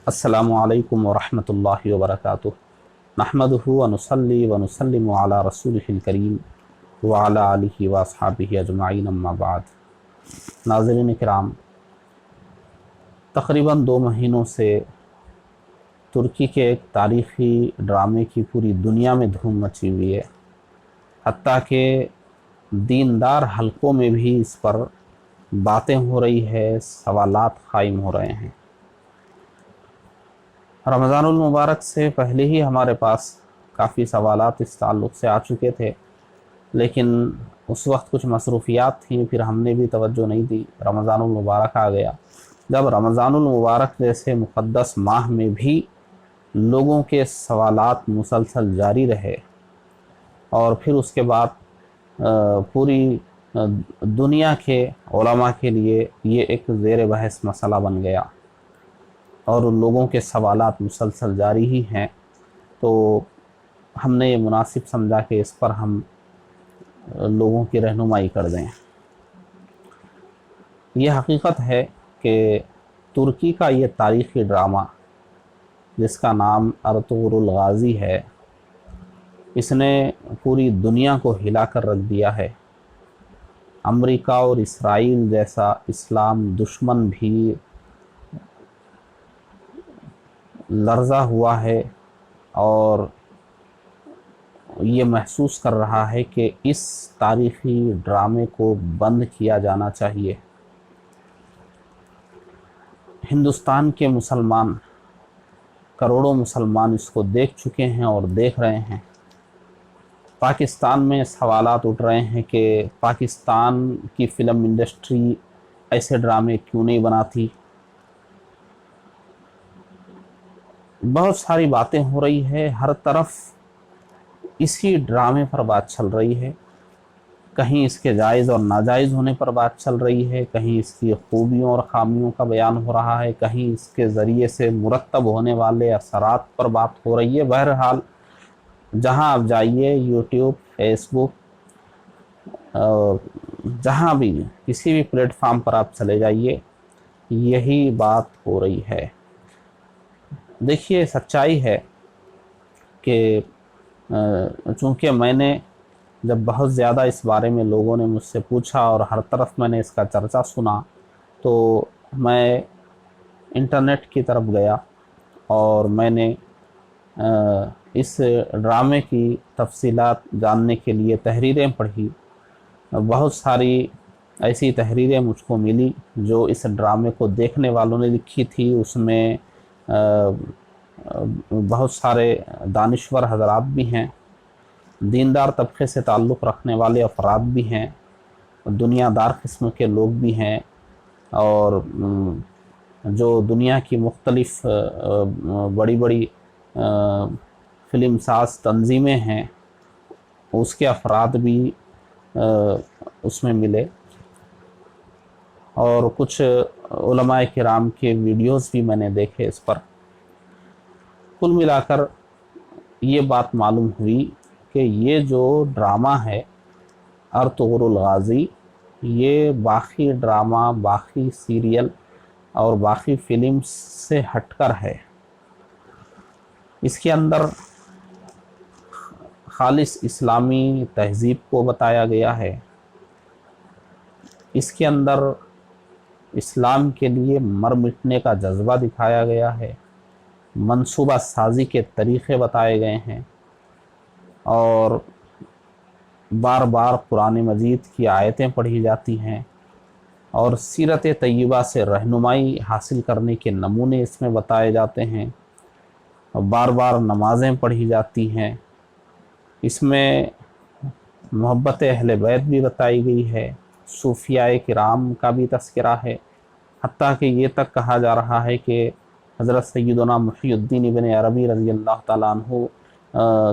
السلام علیکم ورحمۃ اللہ وبرکاتہ۔ نحمدہ ونصلی ونسلم علی رسولہ الکریم وعلی آلہ واصحابہ اجمعین، اما بعد۔ ناظرین کرام، تقریباً 2 مہینوں سے ترکی کے ایک تاریخی ڈرامے کی پوری دنیا میں دھوم مچی ہوئی ہے، حتیٰ کہ دیندار حلقوں میں بھی اس پر باتیں ہو رہی ہے، سوالات قائم ہو رہے ہیں۔ رمضان المبارک سے پہلے ہی ہمارے پاس کافی سوالات اس تعلق سے آ چکے تھے، لیکن اس وقت کچھ مصروفیات تھیں، پھر ہم نے بھی توجہ نہیں دی۔ رمضان المبارک آ گیا۔ جب رمضان المبارک جیسے مقدس ماہ میں بھی لوگوں کے سوالات مسلسل جاری رہے، اور پھر اس کے بعد پوری دنیا کے علماء کے لیے یہ ایک زیر بحث مسئلہ بن گیا، اور ان لوگوں کے سوالات مسلسل جاری ہی ہیں، تو ہم نے یہ مناسب سمجھا کہ اس پر ہم لوگوں کی رہنمائی کر دیں۔ یہ حقیقت ہے کہ ترکی کا یہ تاریخی ڈرامہ، جس کا نام ارطغرل غازی ہے، اس نے پوری دنیا کو ہلا کر رکھ دیا ہے۔ امریکہ اور اسرائیل جیسا اسلام دشمن بھی لرزہ ہوا ہے، اور یہ محسوس کر رہا ہے کہ اس تاریخی ڈرامے کو بند کیا جانا چاہیے۔ ہندوستان کے مسلمان، کروڑوں مسلمان اس کو دیکھ چکے ہیں اور دیکھ رہے ہیں۔ پاکستان میں سوالات اٹھ رہے ہیں کہ پاکستان کی فلم انڈسٹری ایسے ڈرامے کیوں نہیں بناتی۔ بہت ساری باتیں ہو رہی ہے، ہر طرف اسی ڈرامے پر بات چل رہی ہے۔ کہیں اس کے جائز اور ناجائز ہونے پر بات چل رہی ہے، کہیں اس کی خوبیوں اور خامیوں کا بیان ہو رہا ہے، کہیں اس کے ذریعے سے مرتب ہونے والے اثرات پر بات ہو رہی ہے۔ بہرحال جہاں آپ جائیے، یوٹیوب، فیس بک، جہاں بھی کسی بھی پلیٹ فارم پر آپ چلے جائیے، یہی بات ہو رہی ہے۔ دیکھیے، سچائی ہے کہ چونکہ میں نے جب بہت زیادہ اس بارے میں لوگوں نے مجھ سے پوچھا اور ہر طرف میں نے اس کا چرچا سنا، تو میں انٹرنیٹ کی طرف گیا اور میں نے اس ڈرامے کی تفصیلات جاننے کے لیے تحریریں پڑھی۔ بہت ساری ایسی تحریریں مجھ کو ملی جو اس ڈرامے کو دیکھنے والوں نے لکھی تھی۔ اس میں بہت سارے دانشور حضرات بھی ہیں، دیندار طبقے سے تعلق رکھنے والے افراد بھی ہیں، دنیا دار قسم کے لوگ بھی ہیں، اور جو دنیا کی مختلف بڑی بڑی فلم ساز تنظیمیں ہیں، اس کے افراد بھی اس میں ملے، اور کچھ علماء کرام کے ویڈیوز بھی میں نے دیکھے اس پر۔ کل ملا کر یہ بات معلوم ہوئی کہ یہ جو ڈرامہ ہے ارطغرل غازی، یہ باقی ڈرامہ، باقی سیریل اور باقی فلمز سے ہٹ کر ہے۔ اس کے اندر خالص اسلامی تہذیب کو بتایا گیا ہے، اس کے اندر اسلام کے لیے مر مٹنے کا جذبہ دکھایا گیا ہے، منصوبہ سازی کے طریقے بتائے گئے ہیں، اور بار بار قرآن مجید کی آیتیں پڑھی جاتی ہیں، اور سیرت طیبہ سے رہنمائی حاصل کرنے کے نمونے اس میں بتائے جاتے ہیں، اور بار بار نمازیں پڑھی جاتی ہیں۔ اس میں محبت اہل بیت بھی بتائی گئی ہے، صوفیاء کرام کا بھی تذکرہ ہے، حتیٰ کہ یہ تک کہا جا رہا ہے کہ حضرت سیدنا محی الدین ابن عربی رضی اللہ تعالیٰ عنہ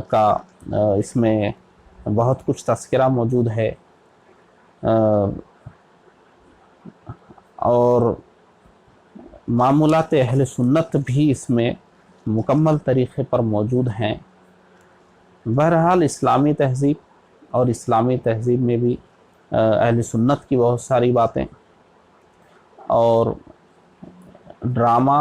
کا اس میں بہت کچھ تذکرہ موجود ہے، اور معمولات اہل سنت بھی اس میں مکمل طریقے پر موجود ہیں۔ بہرحال اسلامی تہذیب، اور اسلامی تہذیب میں بھی اہل سنت کی بہت ساری باتیں، اور ڈرامہ،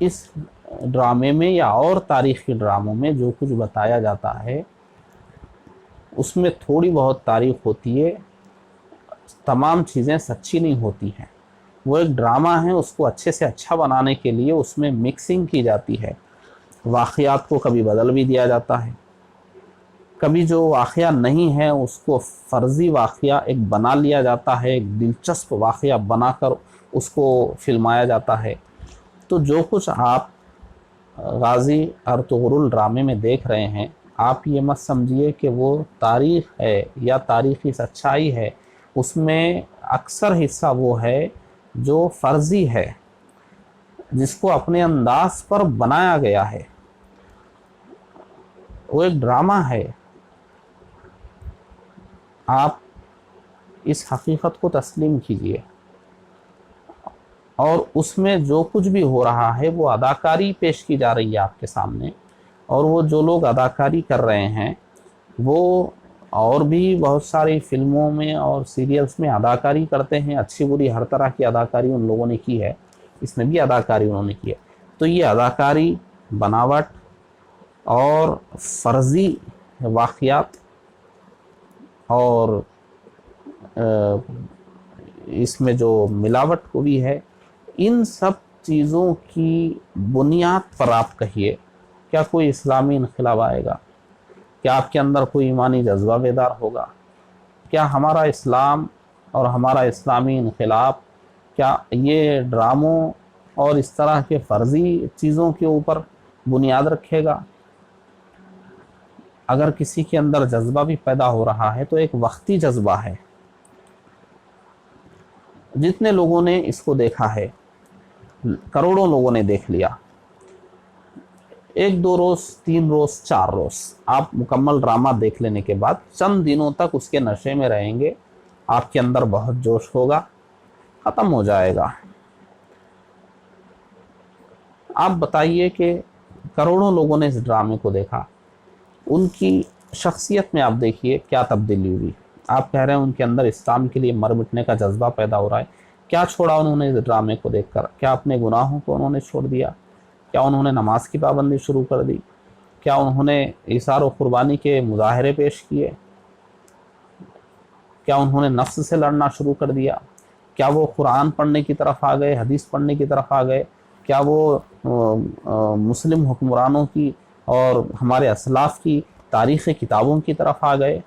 اس ڈرامے میں یا اور تاریخی ڈراموں میں جو کچھ بتایا جاتا ہے اس میں تھوڑی بہت تاریخ ہوتی ہے، تمام چیزیں سچی نہیں ہوتی ہیں۔ وہ ایک ڈرامہ ہے، اس کو اچھے سے اچھا بنانے کے لیے اس میں مکسنگ کی جاتی ہے، واقعات کو کبھی بدل بھی دیا جاتا ہے، کبھی جو واقعہ نہیں ہے اس کو فرضی واقعہ ایک بنا لیا جاتا ہے، ایک دلچسپ واقعہ بنا کر اس کو فلمایا جاتا ہے۔ تو جو کچھ آپ غازی ارطغرل ڈرامے میں دیکھ رہے ہیں، آپ یہ مت سمجھیے کہ وہ تاریخ ہے یا تاریخی سچائی ہے، اس میں اکثر حصہ وہ ہے جو فرضی ہے، جس کو اپنے انداز پر بنایا گیا ہے۔ وہ ایک ڈرامہ ہے، آپ اس حقیقت کو تسلیم کیجئے، اور اس میں جو کچھ بھی ہو رہا ہے وہ اداکاری پیش کی جا رہی ہے آپ کے سامنے، اور وہ جو لوگ اداکاری کر رہے ہیں وہ اور بھی بہت ساری فلموں میں اور سیریلز میں اداکاری کرتے ہیں، اچھی بری ہر طرح کی اداکاری ان لوگوں نے کی ہے، اس میں بھی اداکاری انہوں نے کی ہے۔ تو یہ اداکاری، بناوٹ اور فرضی واقعات اور اس میں جو ملاوٹ کو بھی ہے، ان سب چیزوں کی بنیاد پر آپ کہیے کیا کوئی اسلامی انقلاب آئے گا؟ کیا آپ کے اندر کوئی ایمانی جذبہ بیدار ہوگا؟ کیا ہمارا اسلام اور ہمارا اسلامی انقلاب کیا یہ ڈراموں اور اس طرح کے فرضی چیزوں کے اوپر بنیاد رکھے گا؟ اگر کسی کے اندر جذبہ بھی پیدا ہو رہا ہے تو ایک وقتی جذبہ ہے۔ جتنے لوگوں نے اس کو دیکھا ہے، کروڑوں لوگوں نے دیکھ لیا، 1-2 روز، 3 روز، 4 روز آپ مکمل ڈرامہ دیکھ لینے کے بعد چند دنوں تک اس کے نشے میں رہیں گے، آپ کے اندر بہت جوش ہوگا، ختم ہو جائے گا۔ آپ بتائیے کہ کروڑوں لوگوں نے اس ڈرامے کو دیکھا، ان کی شخصیت میں آپ دیکھیے کیا تبدیلی ہوئی۔ آپ کہہ رہے ہیں ان کے اندر اسلام کے لیے مر مٹنے کا جذبہ پیدا ہو رہا ہے، کیا چھوڑا انہوں نے اس ڈرامے کو دیکھ کر؟ کیا اپنے گناہوں کو انہوں نے چھوڑ دیا؟ کیا انہوں نے نماز کی پابندی شروع کر دی؟ کیا انہوں نے ایثار و قربانی کے مظاہرے پیش کیے؟ کیا انہوں نے نفس سے لڑنا شروع کر دیا؟ کیا وہ قرآن پڑھنے کی طرف آ گئے، حدیث پڑھنے کی طرف آ گئے؟ کیا وہ مسلم حکمرانوں کی اور ہمارے اسلاف کی تاریخی کتابوں کی طرف آ گئے؟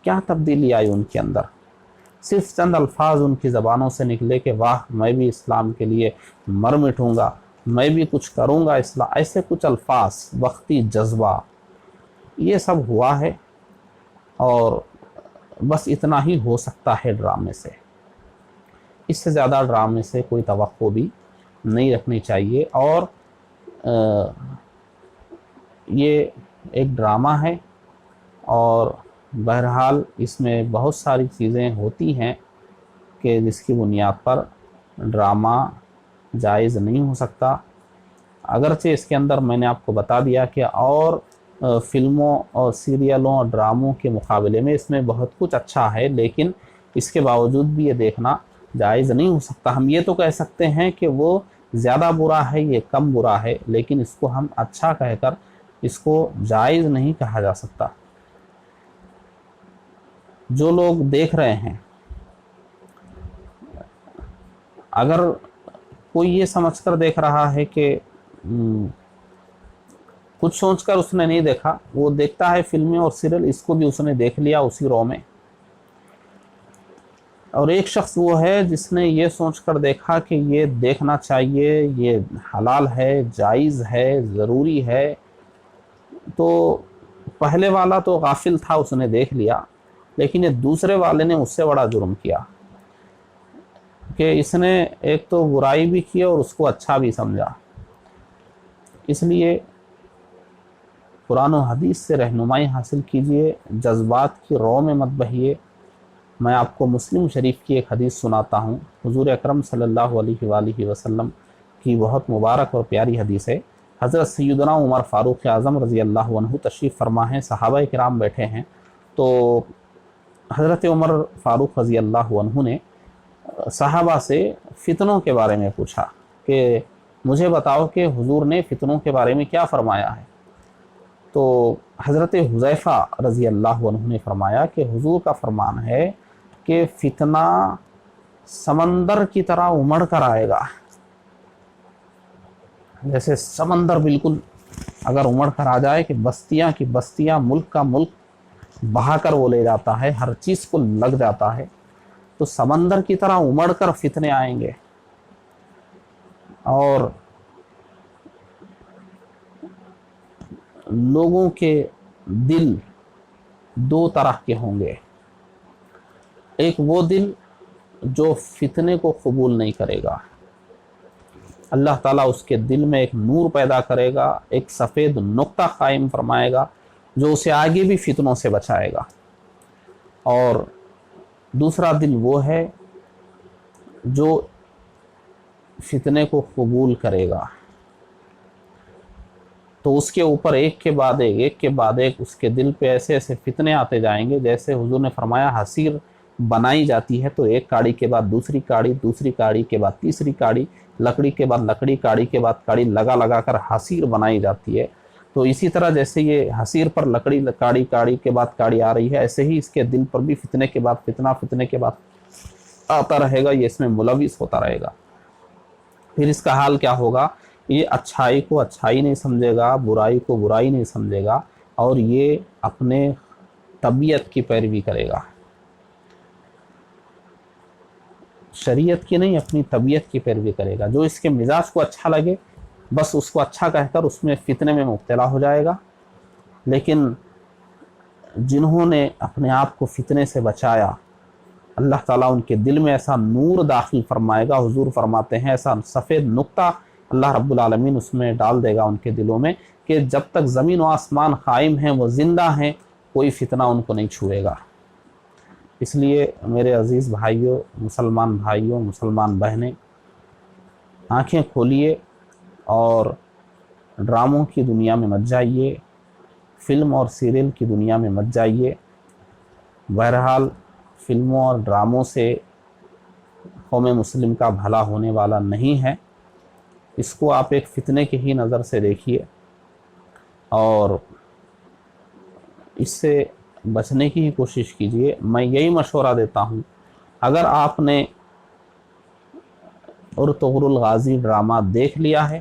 کیا تبدیلی آئی ان کے اندر؟ صرف چند الفاظ ان کی زبانوں سے نکلے کہ واہ میں بھی اسلام کے لیے مر مٹوں گا، میں بھی کچھ کروں گا اسلام، ایسے کچھ الفاظ، وقتی جذبہ، یہ سب ہوا ہے، اور بس اتنا ہی ہو سکتا ہے ڈرامے سے۔ اس سے زیادہ ڈرامے سے کوئی توقع بھی نہیں رکھنی چاہیے۔ اور یہ ایک ڈرامہ ہے، اور بہرحال اس میں بہت ساری چیزیں ہوتی ہیں کہ جس کی بنیاد پر ڈرامہ جائز نہیں ہو سکتا۔ اگرچہ اس کے اندر میں نے آپ کو بتا دیا کہ اور فلموں اور سیریلوں اور ڈراموں کے مقابلے میں اس میں بہت کچھ اچھا ہے، لیکن اس کے باوجود بھی یہ دیکھنا جائز نہیں ہو سکتا۔ ہم یہ تو کہہ سکتے ہیں کہ وہ زیادہ برا ہے، یہ کم برا ہے، لیکن اس کو ہم اچھا کہہ کر اس کو جائز نہیں کہا جا سکتا۔ جو لوگ دیکھ رہے ہیں، اگر کوئی یہ سمجھ کر دیکھ رہا ہے کہ کچھ سوچ کر اس نے نہیں دیکھا، وہ دیکھتا ہے فلمیں اور سیریل، اس کو بھی اس نے دیکھ لیا اسی رو میں۔ اور ایک شخص وہ ہے جس نے یہ سوچ کر دیکھا کہ یہ دیکھنا چاہیے، یہ حلال ہے، جائز ہے، ضروری ہے۔ تو پہلے والا تو غافل تھا، اس نے دیکھ لیا، لیکن یہ دوسرے والے نے اس سے بڑا جرم کیا کہ اس نے ایک تو برائی بھی کی اور اس کو اچھا بھی سمجھا۔ اس لیے قرآن و حدیث سے رہنمائی حاصل کیجئے، جذبات کی رو میں مت بہیے۔ میں آپ کو مسلم شریف کی ایک حدیث سناتا ہوں، حضور اکرم صلی اللہ علیہ وآلہ وسلم کی بہت مبارک اور پیاری حدیث ہے۔ حضرت سیدنا عمر فاروق اعظم رضی اللہ عنہ تشریف فرما ہیں، صحابہ کرام بیٹھے ہیں، تو حضرت عمر فاروق رضی اللہ عنہ نے صحابہ سے فتنوں کے بارے میں پوچھا کہ مجھے بتاؤ کہ حضور نے فتنوں کے بارے میں کیا فرمایا ہے؟ تو حضرت حذیفہ رضی اللہ عنہ نے فرمایا کہ حضور کا فرمان ہے کہ فتنہ سمندر کی طرح امڑ کر آئے گا. جیسے سمندر بالکل اگر امڑ کر آ جائے کہ بستیاں کی بستیاں، ملک کا ملک بہا کر وہ لے جاتا ہے، ہر چیز کو لگ جاتا ہے، تو سمندر کی طرح امڑ کر فتنے آئیں گے. اور لوگوں کے دل دو طرح کے ہوں گے. ایک وہ دل جو فتنے کو قبول نہیں کرے گا، اللہ تعالیٰ اس کے دل میں ایک نور پیدا کرے گا، ایک سفید نقطہ قائم فرمائے گا جو اسے آگے بھی فتنوں سے بچائے گا. اور دوسرا دل وہ ہے جو فتنے کو قبول کرے گا، تو اس کے اوپر ایک کے بعد ایک اس کے دل پہ ایسے ایسے فتنے آتے جائیں گے. جیسے حضور نے فرمایا حصیر بنائی جاتی ہے تو ایک کاڑی کے بعد دوسری کاڑی، دوسری کاڑی کے بعد تیسری کاڑی، لکڑی کے بعد لکڑی، کاڑی کے بعد کاڑی لگا لگا کر حصیر بنائی جاتی ہے. تو اسی طرح جیسے یہ حصیر پر لکڑی، کاڑی، کاڑی کے بعد کاڑی آ رہی ہے، ایسے ہی اس کے دل پر بھی فتنے کے بعد فتنہ، فتنے کے بعد آتا رہے گا، یہ اس میں ملوث ہوتا رہے گا. پھر اس کا حال کیا ہوگا؟ یہ اچھائی کو اچھائی نہیں سمجھے گا، برائی کو برائی نہیں سمجھے گا، اور یہ اپنے طبیعت کی پیروی کرے گا، شریعت کی نہیں، اپنی طبیعت کی پیروی کرے گا. جو اس کے مزاج کو اچھا لگے بس اس کو اچھا کہہ کر اس میں فتنے میں مبتلا ہو جائے گا. لیکن جنہوں نے اپنے آپ کو فتنے سے بچایا، اللہ تعالیٰ ان کے دل میں ایسا نور داخل فرمائے گا. حضور فرماتے ہیں ایسا سفید نقطہ اللہ رب العالمین اس میں ڈال دے گا ان کے دلوں میں کہ جب تک زمین و آسمان قائم ہیں، وہ زندہ ہیں، کوئی فتنہ ان کو نہیں چھوئے گا. اس لیے میرے عزیز بھائیوں، مسلمان بہنیں، آنکھیں کھولیے اور ڈراموں کی دنیا میں مت جائیے، فلم اور سیریل کی دنیا میں مت جائیے. بہرحال فلموں اور ڈراموں سے قوم مسلم کا بھلا ہونے والا نہیں ہے. اس کو آپ ایک فتنے کی ہی نظر سے دیکھیے اور اس سے بچنے کی ہی کوشش کیجیے. میں یہی مشورہ دیتا ہوں، اگر آپ نے ارطغرل الغازی ڈرامہ دیکھ لیا ہے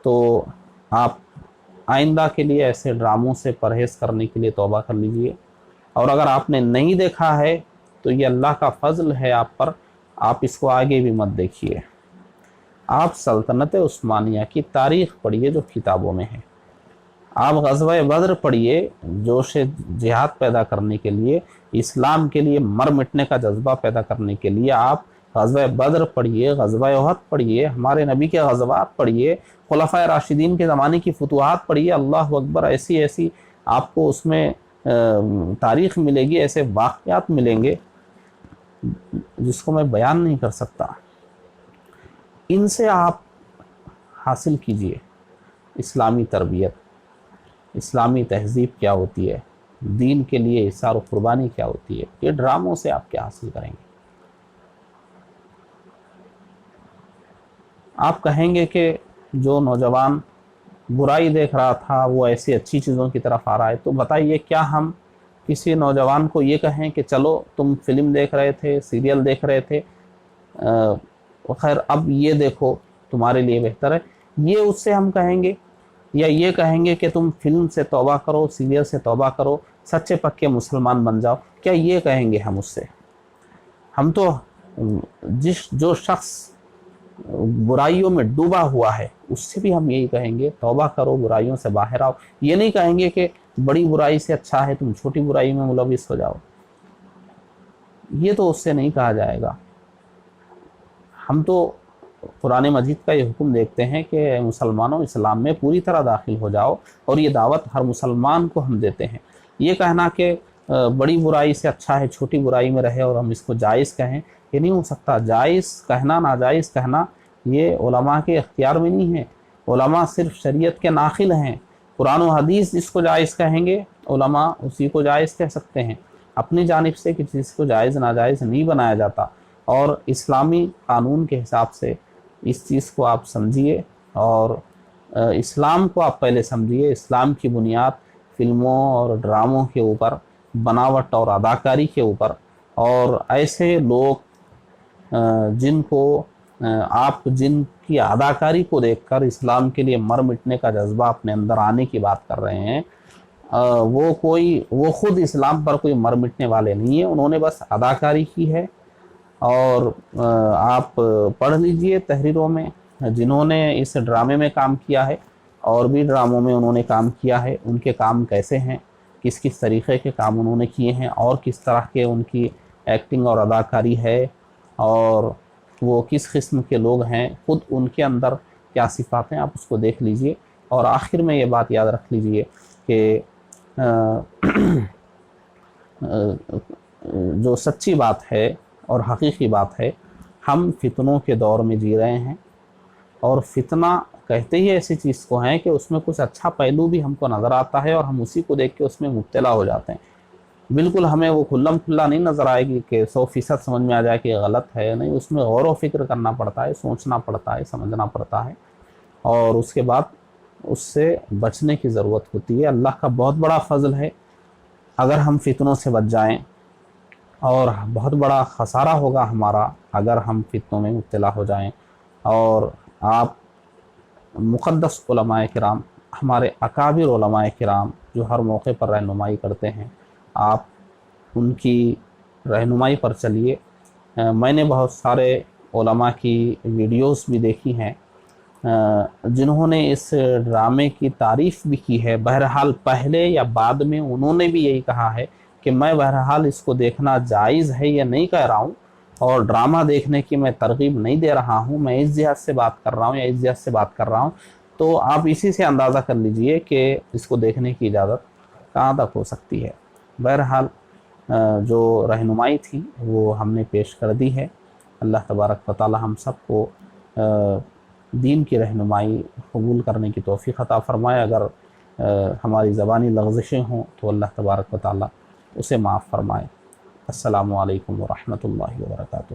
تو آپ آئندہ کے لیے ایسے ڈراموں سے پرہیز کرنے کے لیے توبہ کر لیجئے. اور اگر آپ نے نہیں دیکھا ہے تو یہ اللہ کا فضل ہے آپ پر، آپ اس کو آگے بھی مت دیکھیے. آپ سلطنت عثمانیہ کی تاریخ پڑھیے جو کتابوں میں ہے، آپ غزوہ بدر پڑھیے جوش جہاد پیدا کرنے کے لیے، اسلام کے لیے مر مٹنے کا جذبہ پیدا کرنے کے لیے آپ غزوہ بدر پڑھیے، غزوہ احد پڑھیے، ہمارے نبی کے غزوات پڑھیے، خلفائے راشدین کے زمانے کی فتوحات پڑھیے. اللہ اکبر، ایسی ایسی آپ کو اس میں تاریخ ملے گی، ایسے واقعات ملیں گے جس کو میں بیان نہیں کر سکتا. ان سے آپ حاصل کیجئے اسلامی تربیت، اسلامی تہذیب کیا ہوتی ہے، دین کے لیے اثار و قربانی کیا ہوتی ہے. یہ ڈراموں سے آپ کیا حاصل کریں گے؟ آپ کہیں گے کہ جو نوجوان برائی دیکھ رہا تھا وہ ایسی اچھی چیزوں کی طرف آ رہا ہے. تو بتائیے کیا ہم کسی نوجوان کو یہ کہیں کہ چلو تم فلم دیکھ رہے تھے، سیریل دیکھ رہے تھے، خیر اب یہ دیکھو تمہارے لیے بہتر ہے، یہ اس سے ہم کہیں گے؟ یا یہ کہیں گے کہ تم فلم سے توبہ کرو، سیریل سے توبہ کرو، سچے پکے مسلمان بن جاؤ؟ کیا یہ کہیں گے ہم اس سے؟ ہم تو جو شخص برائیوں میں ڈوبا ہوا ہے اس سے بھی ہم یہی کہیں گے توبہ کرو، برائیوں سے باہر آؤ. یہ نہیں کہیں گے کہ بڑی برائی سے اچھا ہے تم چھوٹی برائی میں ملوث ہو جاؤ، یہ تو اس سے نہیں کہا جائے گا. ہم تو قرآن مجید کا یہ حکم دیکھتے ہیں کہ مسلمانوں اسلام میں پوری طرح داخل ہو جاؤ، اور یہ دعوت ہر مسلمان کو ہم دیتے ہیں. یہ کہنا کہ بڑی برائی سے اچھا ہے چھوٹی برائی میں رہے اور ہم اس کو جائز کہیں، یہ نہیں ہو سکتا. جائز کہنا، ناجائز کہنا یہ علماء کے اختیار میں نہیں ہے. علماء صرف شریعت کے ناقل ہیں. قرآن و حدیث جس کو جائز کہیں گے علماء اسی کو جائز کہہ سکتے ہیں. اپنی جانب سے کسی کو جائز ناجائز نہیں بنایا جاتا. اور اسلامی قانون کے حساب سے اس چیز کو آپ سمجھیے اور اسلام کو آپ پہلے سمجھیے۔ اسلام کی بنیاد فلموں اور ڈراموں کے اوپر، بناوٹ اور اداکاری کے اوپر، اور ایسے لوگ جن کو آپ جن کی اداکاری کو دیکھ کر اسلام کے لیے مر مٹنے کا جذبہ اپنے اندر آنے کی بات کر رہے ہیں، وہ خود اسلام پر کوئی مر مٹنے والے نہیں ہیں، انہوں نے بس اداکاری کی ہے۔ اور آپ پڑھ لیجئے تحریروں میں جنہوں نے اس ڈرامے میں کام کیا ہے اور بھی ڈراموں میں انہوں نے کام کیا ہے، ان کے کام کیسے ہیں، کس کس طریقے کے کام انہوں نے کیے ہیں، اور کس طرح کے ان کی ایکٹنگ اور اداکاری ہے، اور وہ کس قسم کے لوگ ہیں، خود ان کے اندر کیا صفات ہیں، آپ اس کو دیکھ لیجئے۔ اور آخر میں یہ بات یاد رکھ لیجئے کہ جو سچی بات ہے اور حقیقی بات ہے، ہم فتنوں کے دور میں جی رہے ہیں، اور فتنہ کہتے ہی ایسی چیز کو ہیں کہ اس میں کچھ اچھا پہلو بھی ہم کو نظر آتا ہے اور ہم اسی کو دیکھ کے اس میں مبتلا ہو جاتے ہیں۔ بالکل ہمیں وہ کھلم کھلا نہیں نظر آئے گی کہ 100% سمجھ میں آ جائے کہ یہ غلط ہے، نہیں، اس میں غور و فکر کرنا پڑتا ہے، سوچنا پڑتا ہے، سمجھنا پڑتا ہے، اور اس کے بعد اس سے بچنے کی ضرورت ہوتی ہے۔ اللہ کا بہت بڑا فضل ہے اگر ہم فتنوں سے بچ جائیں، اور بہت بڑا خسارہ ہوگا ہمارا اگر ہم فتنوں میں مبتلا ہو جائیں۔ اور آپ مقدس علماء کرام، ہمارے اکابر علماء کرام جو ہر موقع پر رہنمائی کرتے ہیں، آپ ان کی رہنمائی پر چلیے۔ میں نے بہت سارے علماء کی ویڈیوز بھی دیکھی ہیں جنہوں نے اس ڈرامے کی تعریف بھی کی ہے، بہرحال پہلے یا بعد میں انہوں نے بھی یہی کہا ہے کہ میں بہرحال اس کو دیکھنا جائز ہے یہ نہیں کہہ رہا ہوں، اور ڈرامہ دیکھنے کی میں ترغیب نہیں دے رہا ہوں، میں اس جہت سے بات کر رہا ہوں یا اس جہت سے بات کر رہا ہوں۔ تو آپ اسی سے اندازہ کر لیجئے کہ اس کو دیکھنے کی اجازت کہاں تک ہو سکتی ہے۔ بہرحال جو رہنمائی تھی وہ ہم نے پیش کر دی ہے۔ اللہ تبارک و تعالی ہم سب کو دین کی رہنمائی قبول کرنے کی توفیق عطا فرمائے۔ اگر ہماری زبانی لغزشیں ہوں تو اللہ تبارک و تعالی اسے معاف فرمائے۔ السلام علیکم ورحمۃ اللہ وبرکاتہ۔